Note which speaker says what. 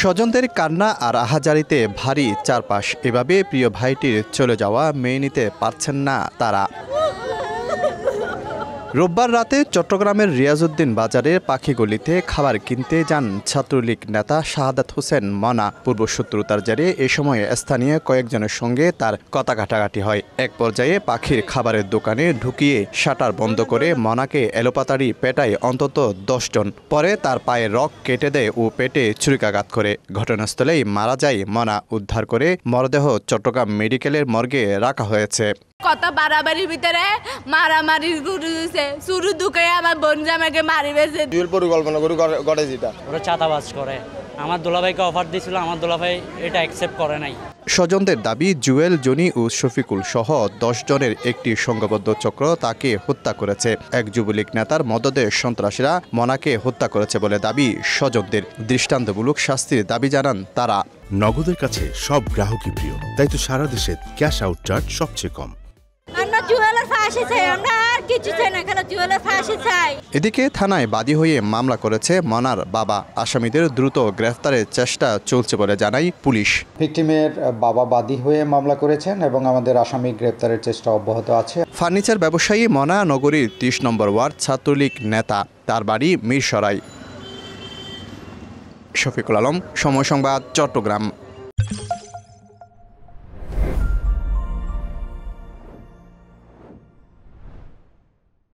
Speaker 1: স্বজনদের কান্না আর আহাজারিতে ভারী চারপাশ। এভাবে প্রিয় ভাইটির চলে যাওয়া মেনে নিতে পারছেন না তারা। রোববার রাতে চট্টগ্রামের রিয়াজউদ্দিন বাজারে পাখিগলিতে খাবার কিনতে যান ছাত্রলীগ নেতা শাহাদাত হোসেন মনা। পূর্বশত্রুতার জেরে এ সময় স্থানীয় কয়েকজনের সঙ্গে তার কথা কাটাকাটি হয়। এক পর্যায়ে পাখির খাবারের দোকানে ঢুকিয়ে শাটার বন্ধ করে মনাকে এলোপাতাড়ি পেটায় অন্তত 10 জন। পরে তার পায়ে রক কেটে দেয় ও পেটে ছুরিকাঘাত করে। ঘটনাস্থলেই মারা যায় মনা। উদ্ধার করে মরদেহ চট্টগ্রাম মেডিকেলের মর্গে রাখা হয়েছে।
Speaker 2: কত বাড়াবাড়ির ভিতরে মারামারি শুরু দুকে আমার বোন জামাকে মারি বেছে
Speaker 3: পরিকল্পনা করে করে যেটা
Speaker 4: ওরা চাঁদাবাজ করে। আমার দোলাভাইকে অফার দিয়েছিল, আমার দোলাভাই এটা অ্যাকসেপ্ট করে নাই।
Speaker 1: স্বজনদের দাবি জুয়েল, জনি ও শফিকুল সহ 10 জনের একটি সংঘবদ্ধ চক্র তাকে হত্যা করেছে। এক যুবলীগ নেতার মদদে সন্ত্রাসীরা মনাকে হত্যা করেছে বলে দাবি স্বজনদের। দৃষ্টান্তমূলক শাস্তির দাবি জানান তারা।
Speaker 5: নগদের কাছে সব গ্রাহকই প্রিয়, তাই তো সারা দেশে ক্যাশ আউট চার্জ সবচেয়ে কম।
Speaker 1: এদিকে থানায় বাদী হয়ে মামলা করেছে মনার বাবা। আসামিদের দ্রুত গ্রেফতারের চেষ্টা চলছে বলে জানায় পুলিশ।
Speaker 6: ভিকটিমের বাবা বাদী হয়ে মামলা করেছেন এবং আমাদের আসামি গ্রেফতারের চেষ্টা অব্যাহত আছে।
Speaker 1: ফার্নিচার ব্যবসায়ী মনা নগরীর 30 নম্বর ওয়ার্ড ছাত্রলীগ নেতা। তার বাড়ি মিরসরাই। শফিকুল আলম, সময় সংবাদ, চট্টগ্রাম।